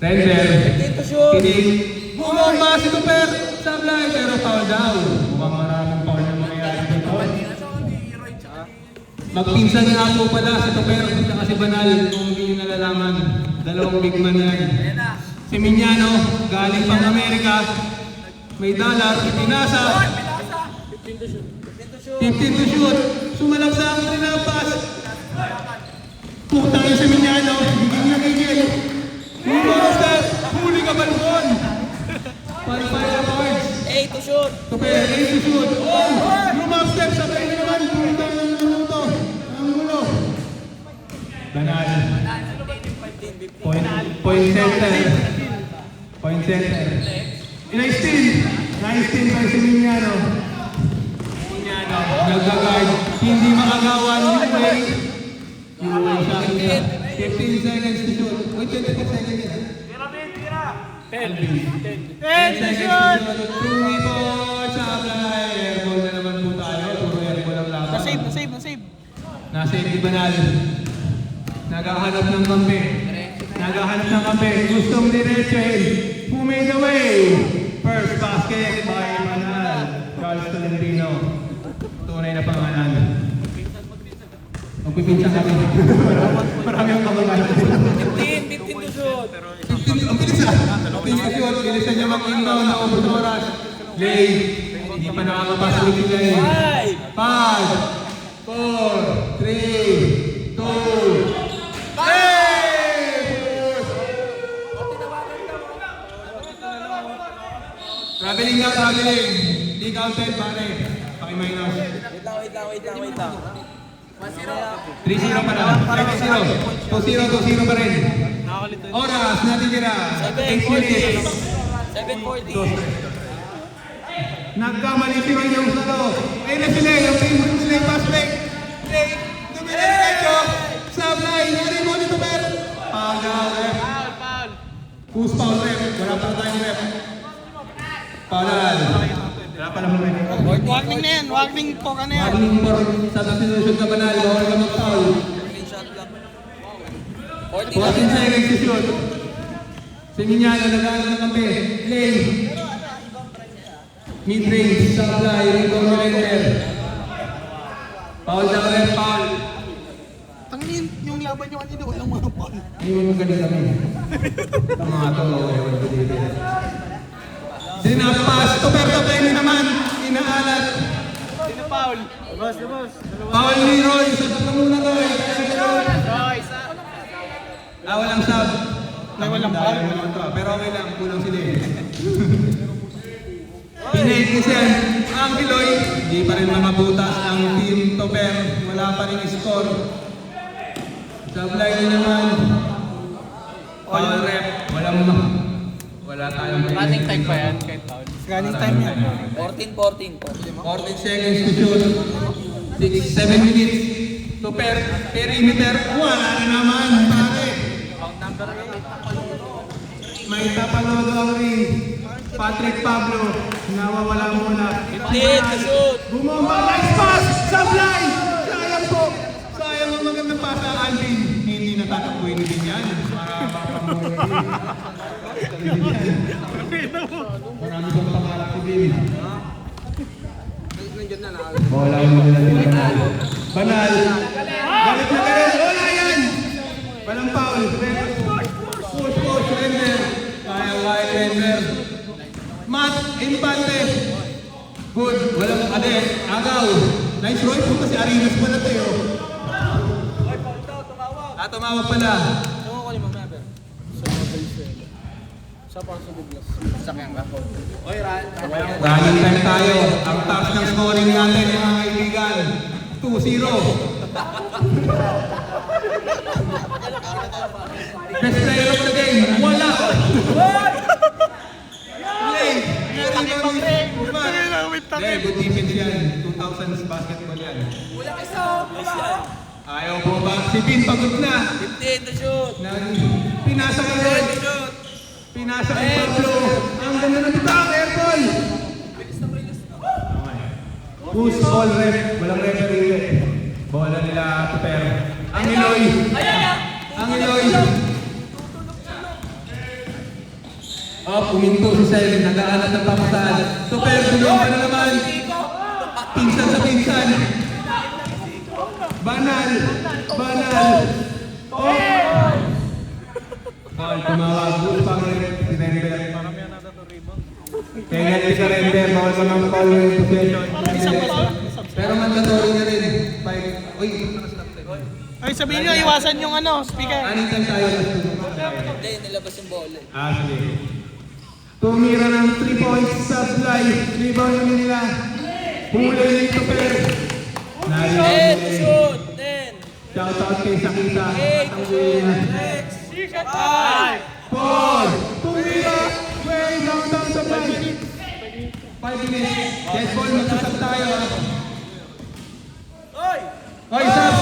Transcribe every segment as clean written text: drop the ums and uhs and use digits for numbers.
Tender. Dito shoot. Kining. Bumomba si Tuper. Sablay, pero foul daw. Mukhang maraming foul na mangyayari dito. Magpinsan nga po pala si Tuper at si Banal kung hindi nyo nalalaman. Dalawang big man yan. Si Mignano, galing pang Amerika. May dollar, pinasa. 15 to shoot. Sumalagsak, tinapas. Putang yung si Mignano. Gigil na gigil. Monster, huli ka balkon. 5 cards. 8 to shoot. Tuper, 8 to shoot. Oh! Lumapstep, sabay na naman. Putang ng minuto. Ang gulo. Banal. Point center. Point center. Nice steal. Nice steal by si Mignano. Mignano. Nagagard. Hindi makagawa ng way. Yung shot niya. 15 seconds to shoot. Wait, 25 seconds. Tira. 10 seconds to shoot. True po. Sablay. Airball na naman po tayo. Puro airball ang laban. Na-save. Nasa si Banal. Naghahanap ng kampe. Gustong diretsuhin. Who made the way? First basket by Banal. Carlos Tolentino. Tunay na pangalan. Magpipinsa kami. Marami ang kamagalan. 15 to shoot. Ang bilis ah. 15 to shoot. Bilisan niya mag-inbound na ubos oras. Lay. Hindi pa nakakapasa ulit si Lay. 5, 4, 3, 2, traveling. Di counted, pare. Paki-minus. Wait lang. 3-0 pa lang. 2-0. 2-0 pa rin. Oras, natitira. 8 minutes. 7:40. Nagkamali si Roy yung salo. Ayun na sila, yung favorite sila yung pass break. Dumiretso. Sablay, yari mo ni Tuper. Foul daw, ref. Who's foul, ref? Wala pa tayong ref. Paulan. Wala pa naman ref. Warning na yan. Warning po ka na yan. Warning for substitution ka Banal. Bawal ka mag-foul. 14 seconds to shoot. Si Mignano, nag-aaral ng kampe. Lane. Mid-range, Sablay, rebound defender. Foul daw rin, foul. Tangin, yung laban nyo kanina, walang mga foul. Hindi mo magaling kami. Ang mga to, ewan ko dito. Dinapas, Tuper naman, inaalat. Sino foul? Foul ni Roy, sabat na muna Roy. Walang sub. Walang foul. Pero okay lang, kulang sila eh. Pinagkisan ang Piloy, hindi pa rin mamabutas ang team Tuper. Wala pa rin score. Sablay na naman. Foul rep. Wala tayong Running time pa yan, kahit foul. Running time yan. 14 seconds to shoot. 7 minutes. Tuper, perimeter. Wala na naman, pare. May tapalodo ang ring. Patrick Pablo, nawawala muna. 15 to shoot. Bumomba, nice pass! Sablay! Sayang po! Sayang ang magandang pasa, Alvin. Hindi natatakbuhin din yan. Marami bang pangarap si David. Wala mo nila din Banal. Banal! Galit na galit! Wala yan! Walang foul. Push, render. Kaya, render. Matt, Infante. Good. Walang agaw. Nice Roy. Punta si Arinas pala tayo. Tumawag pala. Running time tayo. Ang taas ng scoring natin, mga kaibigan. 2-0. Best player of the game. Wala. Good defense yan. 2000s basketball yan. Ayaw po ba? Si Pin pagod na. 15 to shoot. Pinasa ka rin. Pinasa kay Pablo. Ang ganda ng bitang airball. Who's ball ref? Walang referee. Bola nila Tuper. Ang Iloy. uminto si Seven, nag-aanat ng papasahan. Tuper, tulungan pa na naman. Pinsan sa pinsan. Banal. Oh! Paul, tumawag. Good pang si Render. Penalty sa Render. Bawal ka ng foul in possession. Pero mandatory na rin. Uy! Ay, sabihin nyo, iwasan yung speaker. Anong time tayo? Hindi, nilabas yung bola. Sige. Tumira ng 3 points supply. Rebound namin nila. Huli ni Tuper. Ten, shoot! Ten! Shout out kay Sakita. Eight, Ang huli niya. Ay! Paul! Tumira! Way down sa 5 minutes. 5 minutes. Yes, ball. Magsasap tayo. Oy, sab!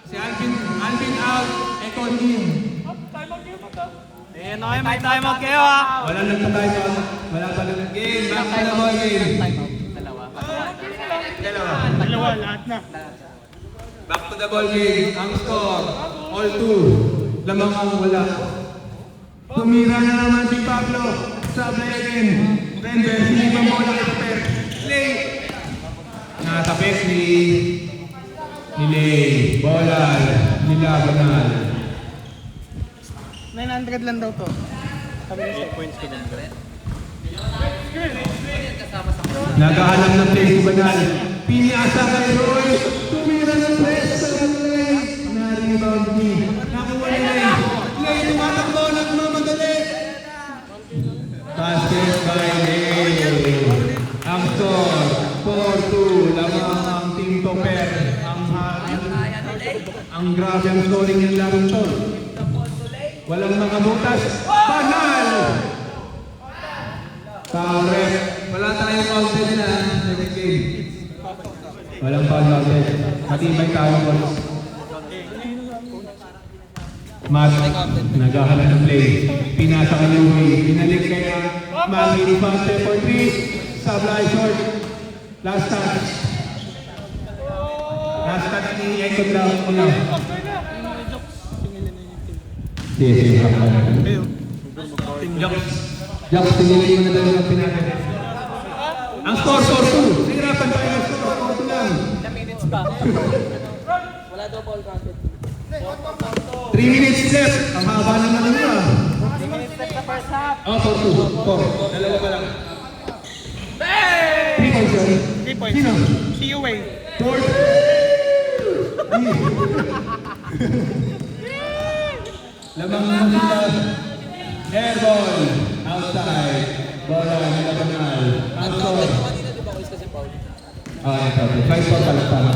Si Alvin out, Econ in. Eh, okay, may time out kayo ha. Wala lang pa tayo. Wala pa lang. Game, back to the ball game. Dalawa, lahat na. Back to the ball game. Ang score, all 2. Lamang ang wala. Tumira na naman si Pablo. Sablay again. Render, sinibang mo lang ito per. Play. Natapit ni Lay. Bolal. Nilabanal. 900 lang daw to. Sabi niya 6 points ko din. Nagahanap ng play si Banal. Piniasa kay Roy. Tumira ng press sa Lay. Na-rebound ni. Nakuha ni Lay. Lay tumatakbo. Nagmamadali. Basket by Lay. Ang score, 4-2. Lamang ang Team Topper. Ang grabe ang scoring ng larong to. Walang mga butas. Banal! Correct. Wala tayong counted na. Next game. Walang foul counted. Matibay tayo, boys. Matt, naghahanap ng play. Pinasa ka ng way. Pinalik kaya Maggie Fante for 3. Sablay short. Last touch. Last touch ni Eko Brown. Sige. Team Jocks. Jocks, tinili mo na tayo ng pinaka. Ang score 2. Hirapan tayo ng score. 4 lang. Wala daw ball counted. 3 minutes left. Ang haba na naman nyo. 3 minutes left sa first half. 4-2. 4. Dalawa pa lang. 3 points yun. 3 points. Sino? See you way. 4. Lamang na nila. Airball. Outside. Bola nila Banal. Ang score. Kanina di ba quiz kasi foul? Ito. 5-4 pala tama.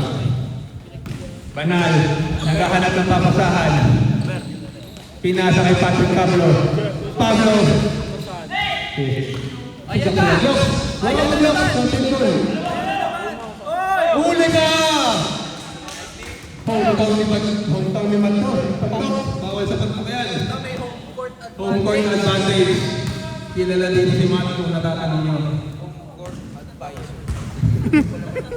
Banal. Naghahanap ng papasahan. Pinasa kay Patrick Pablo. Pablo. Ayan na! Wala na block. Contention. Uli ka! Hometown ni Mato. Pagtok. Bawal sa pagtok yan. Home court advantage. Kilala din si Matt kung natatanong nyo.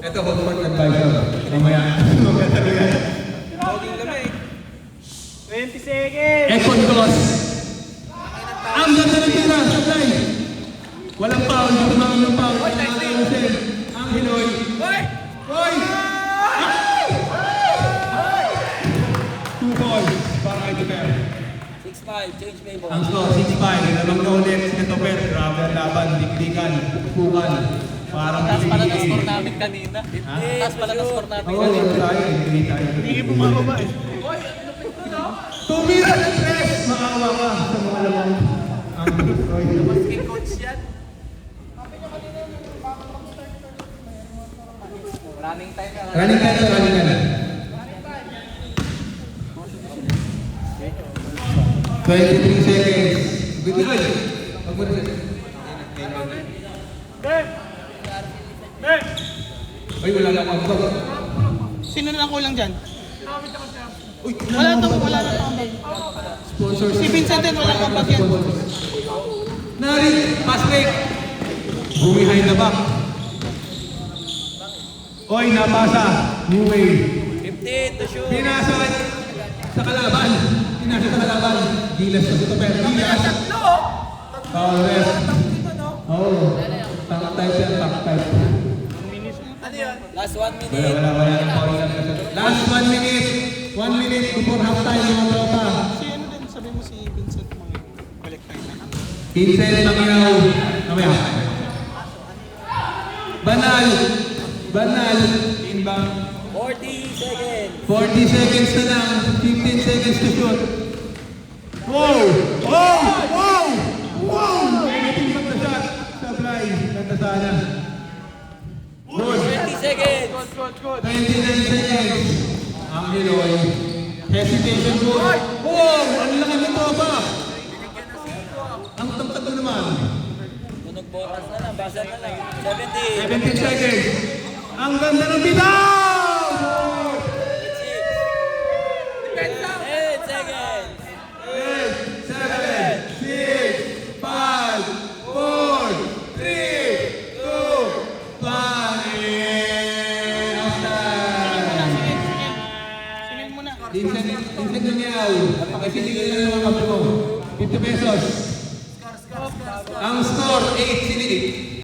Ito, home court advisor. Mamaya talo yan. 20 seconds. Econ Cross. Ang ganda ng tira. Sablay. Walang foul. Dumang ng foul. Ang Hiloy. Hoy! 2 points para kay Tuper. 6-5, change favor. Ang score, 6-5. Lamang na ulit si Tuper. Grabe ang laban. Dikdikan. Pukpukan. Parang Taas pala na PBA. score namin kanina. Taas pala na score namin Oo, kanina. tayo. Hindi tayo. Hindi kayo bumababa eh. Tumira ng tres! Maawa ka sa mga lamang. Ang Kay coach yan. Running time na. running time. 23 seconds. Good. Pag mo rin. Ay, wala lang ako. Sino na lang kulang dyan? Wala na to. Sponsor. Si Vincent din, wala pang bagyan. Nari, pass break. Behind the back. Oy, napasa. New way. 15 to shoot. Pinasa sa kalaban. Pinasa sa kalaban. Gilas na ito pero Gilas. Foul ref. Oh, top type yan, top type. Last 1 minute. Wala. Foul lang kasi. Last 1 minute. 1 minute before halftime mga tropa. Si ano din, sabi mo si Vincent mga balik tayo na. Vincent Mangiaw. Mamaya. Banal. Inbound. 40 seconds. 40 seconds na lang. 15 seconds to shoot. Wow! Negative from the shot. Supply. Ganda sana. Good. 20 seconds. 29 seconds. Ang Hiloy. Hesitation good. Wow! Ang laki nito ba? Ang tagtag mo naman. Tunog bonus na lang. Basa na lang. 70. 17 seconds. Ang ganda ng bitaw! 10 seconds. 8, 7, 6, 5, 4, 3, 2, 1. Singil mo na. Vincent Dunyaw. Pakisigil na lang mga kapro. 50 pesos. Ang score, 8-8.